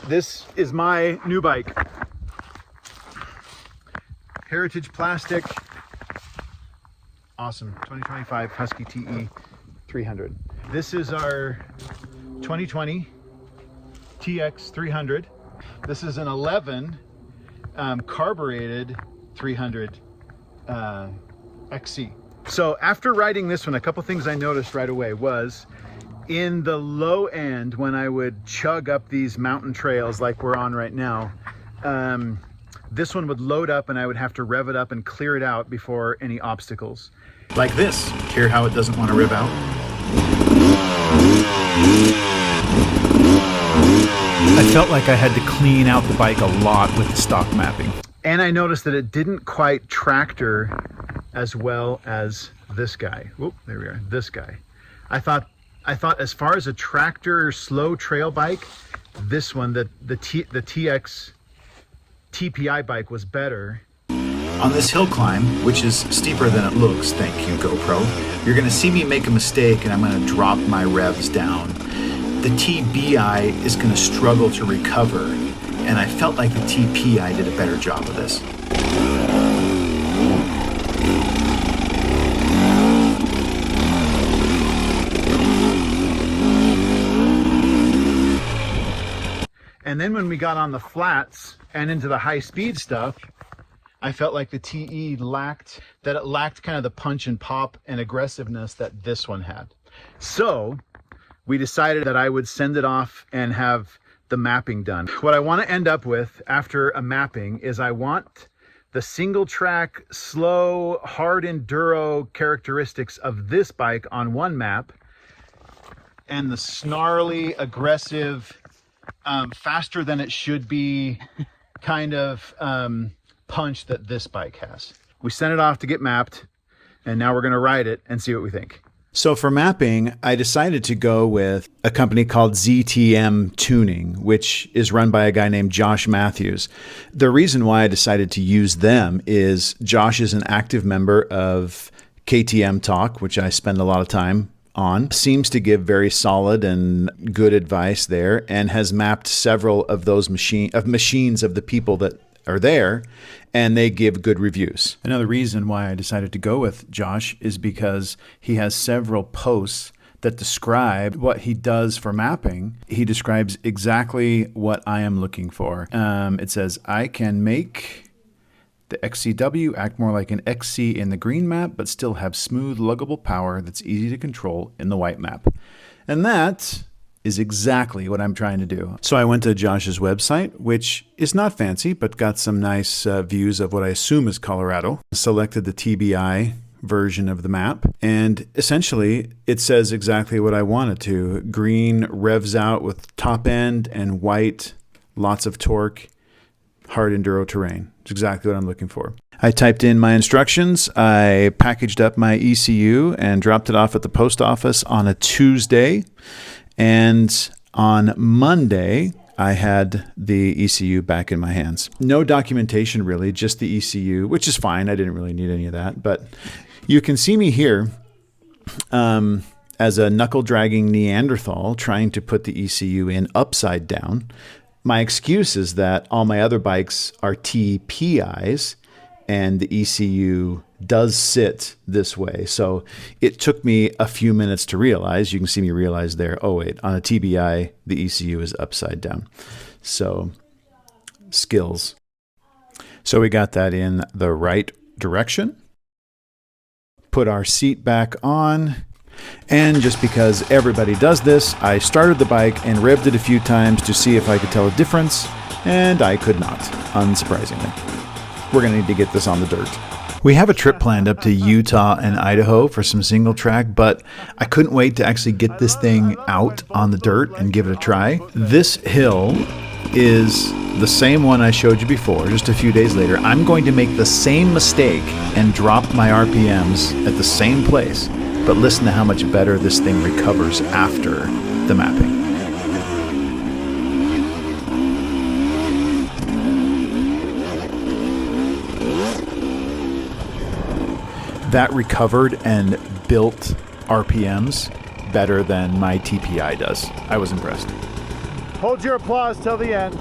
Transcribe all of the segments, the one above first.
This is my new bike. Heritage plastic. Awesome. 2025 Husky TE300. This is our 2020 TX300. This is an 11 carbureted 300 XC. So after riding this one, a couple things I noticed right away was in the low end, when I would chug up these mountain trails like we're on right now, this one would load up and I would have to rev it up and clear it out before any obstacles. Like this. Hear how it doesn't want to rev out? I felt like I had to clean out the bike a lot with the stock mapping. And I noticed that it didn't quite tractor as well as this guy. Whoop, there we are, this guy. I thought as far as a tractor slow trail bike, this one, the TX TBI bike was better. On this hill climb, which is steeper than it looks, thank you GoPro, you're gonna see me make a mistake and I'm gonna drop my revs down. The TBI is gonna struggle to recover, and I felt like the TBI did a better job of this. And then when we got on the flats and into the high speed stuff, I felt like the TE lacked kind of the punch and pop and aggressiveness that this one had. So we decided that I would send it off and have the mapping done. What I want to end up with after a mapping is I want the single track, slow, hard enduro characteristics of this bike on one map, and the snarly, aggressive, faster than it should be kind of punch that this bike has. We sent it off to get mapped, and now we're going to ride it and see what we think. So for mapping, I decided to go with a company called ZTM Tuning, which is run by a guy named Josh Mathews. The reason why I decided to use them is Josh is an active member of KTM Talk, which I spend a lot of time on, seems to give very solid and good advice there, and has mapped several of those machines of the people that are there, and they give good reviews. Another reason why I decided to go with Josh is because he has several posts that describe what he does for mapping. He describes exactly what I am looking for. It says, I can make the XCW act more like an XC in the green map, but still have smooth, luggable power that's easy to control in the white map. And that is exactly what I'm trying to do. So I went to Josh's website, which is not fancy, but got some nice views of what I assume is Colorado. Selected the TBI version of the map, and essentially it says exactly what I wanted to. Green revs out with top end, and white, lots of torque, hard enduro terrain. It's exactly what I'm looking for. I typed in my instructions, I packaged up my ECU and dropped it off at the post office on a Tuesday. And on Monday, I had the ECU back in my hands. No documentation really, just the ECU, which is fine. I didn't really need any of that. But you can see me here as a knuckle-dragging Neanderthal trying to put the ECU in upside down. My excuse is that all my other bikes are TPIs, and the ECU does sit this way. So it took me a few minutes to realize. You can see me realize there, oh wait, on a TBI, the ECU is upside down. So skills. So we got that in the right direction. Put our seat back on. And just because everybody does this, I started the bike and revved it a few times to see if I could tell a difference, and I could not, unsurprisingly. We're going to need to get this on the dirt. We have a trip planned up to Utah and Idaho for some single track, but I couldn't wait to actually get this thing out on the dirt and give it a try. This hill is the same one I showed you before, just a few days later. I'm going to make the same mistake and drop my RPMs at the same place, but listen to how much better this thing recovers after the mapping. That recovered and built RPMs better than my TPI does. I was impressed. Hold your applause till the end.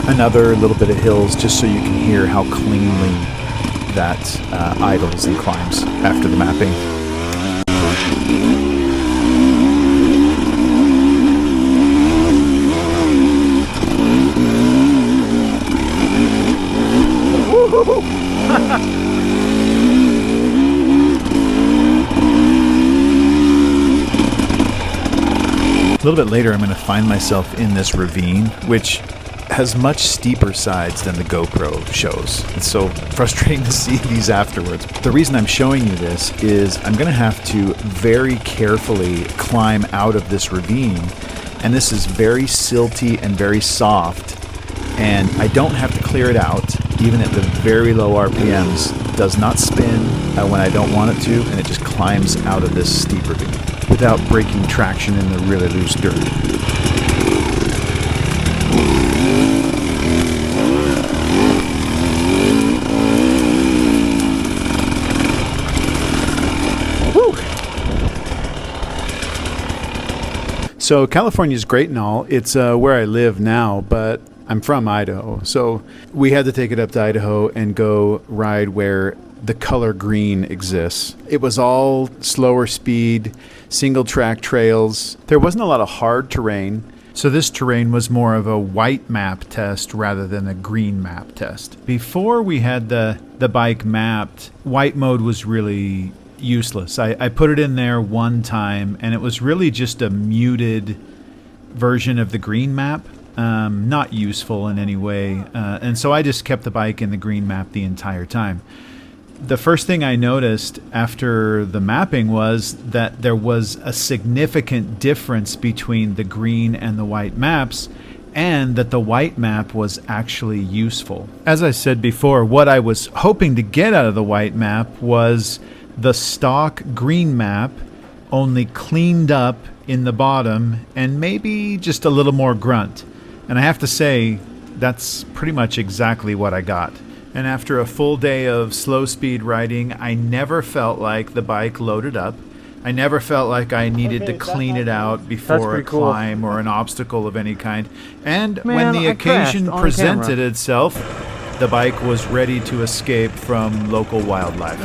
Another little bit of hills just so you can hear how cleanly that idles and climbs after the mapping. A little bit later, I'm going to find myself in this ravine, which has much steeper sides than the GoPro shows. It's so frustrating to see these afterwards. The reason I'm showing you this is I'm going to have to very carefully climb out of this ravine, and this is very silty and very soft, and I don't have to clear it out, even at the very low RPMs. It does not spin when I don't want it to, and it just climbs out of this steep ravine without breaking traction in the really loose dirt. So California is great and all. It's where I live now, but I'm from Idaho. So we had to take it up to Idaho and go ride where the color green exists. It was all slower speed, single track trails. There wasn't a lot of hard terrain. So this terrain was more of a white map test rather than a green map test. Before we had the bike mapped, white mode was really useless. I put it in there one time, and it was really just a muted version of the green map, not useful in any way. And so I just kept the bike in the green map the entire time. The first thing I noticed after the mapping was that there was a significant difference between the green and the white maps, and that the white map was actually useful. As I said before, what I was hoping to get out of the white map was the stock green map, only cleaned up in the bottom and maybe just a little more grunt. And I have to say, that's pretty much exactly what I got. And after a full day of slow speed riding, I never felt like the bike loaded up. I never felt like I needed to clean it out before a climb or an obstacle of any kind. And when the occasion presented itself, the bike was ready to escape from local wildlife.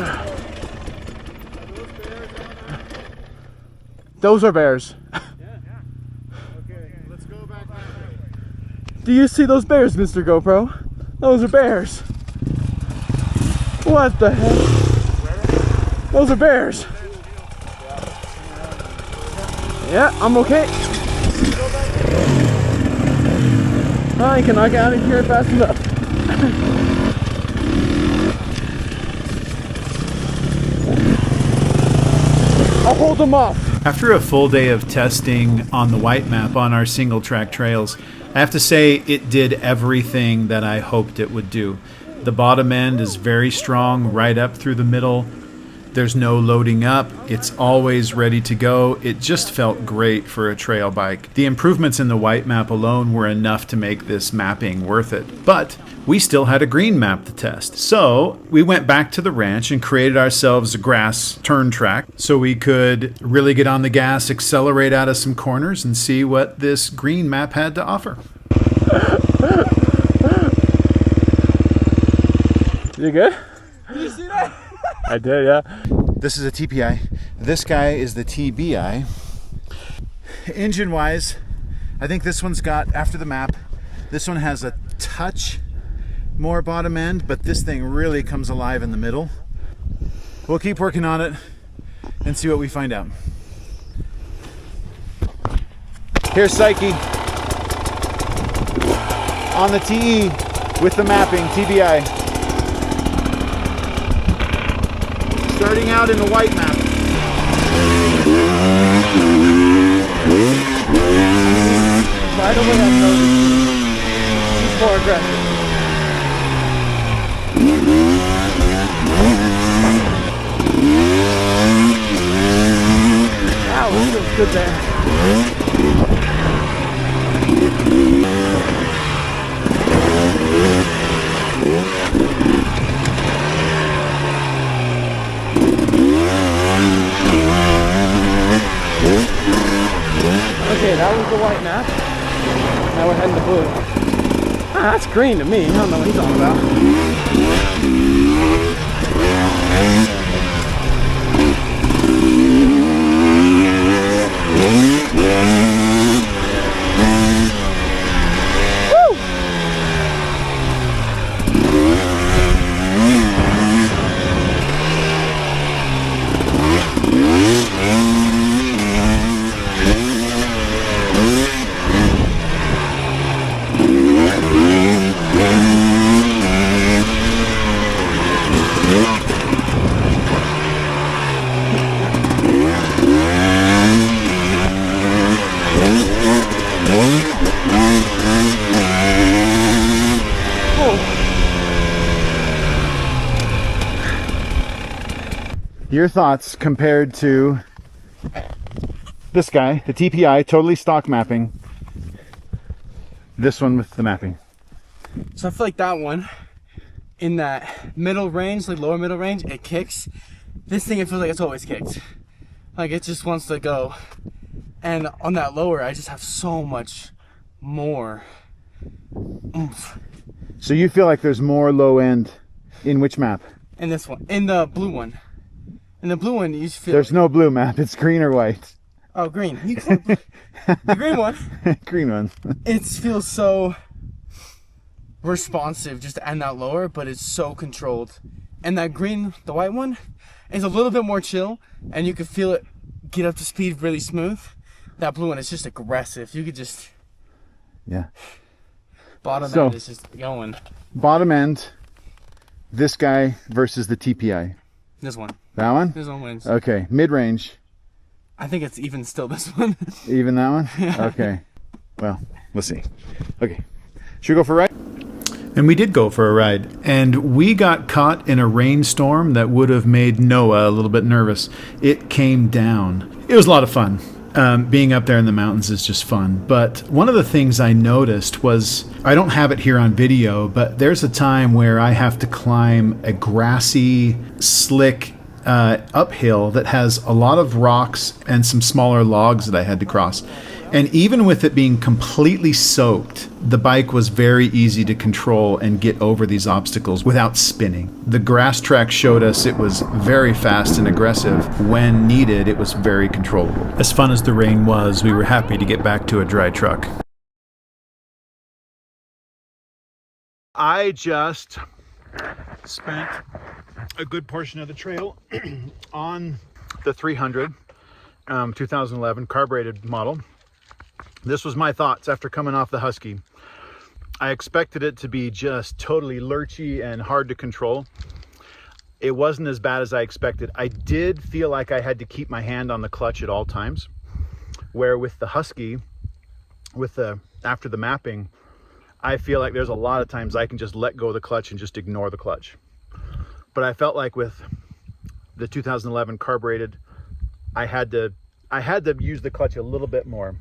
Those are bears. Okay, let's go back that way. Do you see those bears, Mr. GoPro? Those are bears. What the heck? Those are bears. Yeah, I'm okay. I cannot get out of here fast enough. I'll hold them off. After a full day of testing on the white map on our single track trails, I have to say it did everything that I hoped it would do. The bottom end is very strong right up through the middle. There's no loading up. It's always ready to go. It just felt great for a trail bike. The improvements in the white map alone were enough to make this mapping worth it. But we still had a green map to test. So we went back to the ranch and created ourselves a grass turn track so we could really get on the gas, accelerate out of some corners, and see what this green map had to offer. You good? Did you see that? I did, yeah. This is a TPI. This guy is the TBI. Engine-wise, I think this one's got, after the map, this one has a touch more bottom end, but this thing really comes alive in the middle. We'll keep working on it and see what we find out. Here's Psyche on the TE with the mapping, TBI. Starting out in the white map. Right away I've noticed he's more aggressive. Wow, this feels good there. Okay, that was the white map. now we're heading to blue. Ah, that's green to me. I don't know what he's talking about. Your thoughts compared to this guy, the TPI, totally stock mapping. This one with the mapping. So I feel like that one, in that middle range, like lower middle range, it kicks. This thing, it feels like it's always kicked. Like it just wants to go. And on that lower, I just have so much more oomph. So you feel like there's more low end in which map? In this one, in the blue one. In the blue one, you just feel There's no blue map, it's green or white. Oh, green. You call it the green one. Green one. It feels so responsive just to end that lower, but it's so controlled. And that green, the white one, is a little bit more chill, and you can feel it get up to speed really smooth. That blue one is just aggressive. You could just bottom end is just going. Bottom end, this guy versus the TPI. This one. That one? This one wins. Okay, mid-range. I think it's even still this one. Even that one? Yeah. Okay. Well, we'll see. Okay. Should we go for a ride? And we did go for a ride, and we got caught in a rainstorm that would have made Noah a little bit nervous. It came down. It was a lot of fun. Being up there in the mountains is just fun. But one of the things I noticed was, I don't have it here on video, but there's a time where I have to climb a grassy, slick uphill that has a lot of rocks and some smaller logs that I had to cross. And even with it being completely soaked, the bike was very easy to control and get over these obstacles without spinning. The grass track showed us it was very fast and aggressive. When needed, it was very controllable. As fun as the rain was, we were happy to get back to a dry truck. I just spent a good portion of the trail on the 300 2011 carbureted model. This was my thoughts after coming off the Husky. I expected it to be just totally lurchy and hard to control. It wasn't as bad as I expected. I did feel like I had to keep my hand on the clutch at all times, where with the Husky, after the mapping, I feel like there's a lot of times I can just let go of the clutch and just ignore the clutch. But I felt like with the 2011 carbureted, I had to use the clutch a little bit more.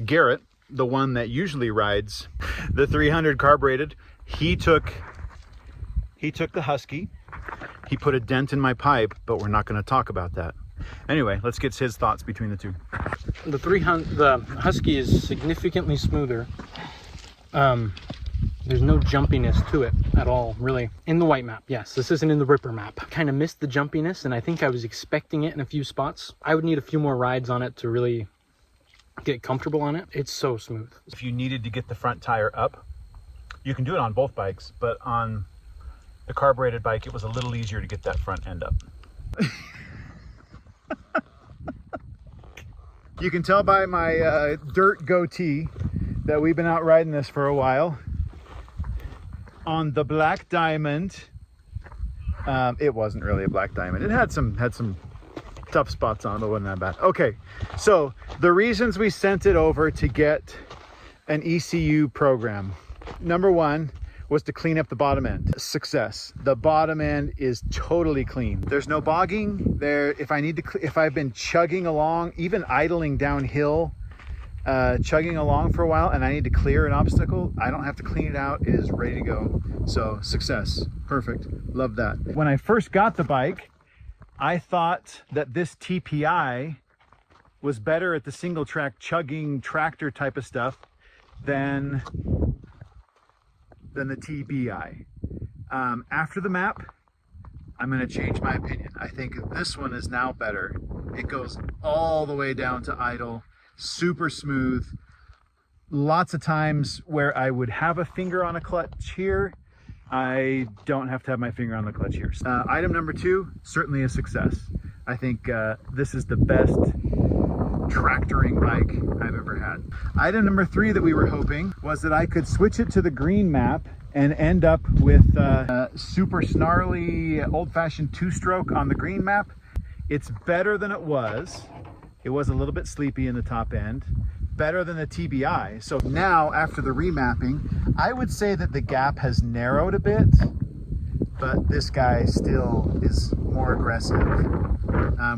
Garrett, the one that usually rides the 300 carbureted, he took the Husky. He put a dent in my pipe, but we're not going to talk about that. Anyway, let's get his thoughts between the two. The Husky is significantly smoother. There's no jumpiness to it at all, really. In the white map, yes. This isn't in the Ripper map. Kind of missed the jumpiness, and I think I was expecting it in a few spots. I would need a few more rides on it to really get comfortable on it. It's so smooth. If you needed to get the front tire up, you can do it on both bikes, but on the carbureted bike, it was a little easier to get that front end up. You can tell by my dirt goatee that we've been out riding this for a while. On the Black Diamond, it wasn't really a Black Diamond. It had some tough spots on it, but wasn't that bad. Okay, so the reasons we sent it over to get an ECU program. Number one was to clean up the bottom end. Success. The bottom end is totally clean. There's no bogging there. If I've been chugging along, even idling downhill, chugging along for a while, and I need to clear an obstacle, I don't have to clean it out. It is ready to go. So success. Perfect. Love that. When I first got the bike, I thought that this TPI was better at the single track chugging tractor type of stuff than the TBI. After the map, I'm going to change my opinion. I think this one is now better. It goes all the way down to idle, super smooth. Lots of times where I would have a finger on a clutch here, I don't have to have my finger on the clutch here. Item number 2, certainly a success. I think this is the best tractoring bike I've ever had. Item number 3 that we were hoping was that I could switch it to the green map and end up with super snarly old-fashioned 2-stroke on the green map. It's better than it was. It was a little bit sleepy in the top end. Better than the TBI. So now after the remapping, I would say that the gap has narrowed a bit, but this guy still is more aggressive.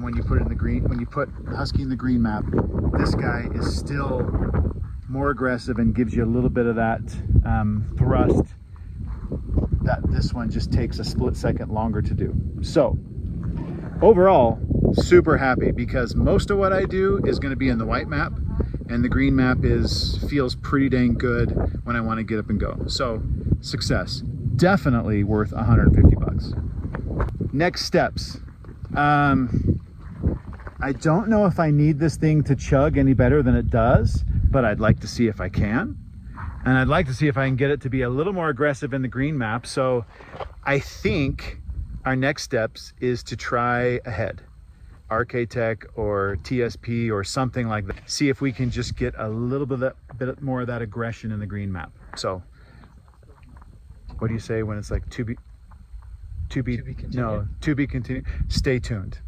When you put it in the green, when you put Husky in the green map, this guy is still more aggressive and gives you a little bit of that thrust that this one just takes a split second longer to do. So overall, super happy, because most of what I do is going to be in the white map, and the green map feels pretty dang good when I want to get up and go. So success, definitely worth 150 bucks. Next steps. I don't know if I need this thing to chug any better than it does, but I'd like to see if I can. And I'd like to see if I can get it to be a little more aggressive in the green map. So I think our next steps is to try a head, RK Tech or TSP or something like that. See if we can just get a little bit more of that aggression in the green map. So what do you say when it's like to be continued? Stay tuned.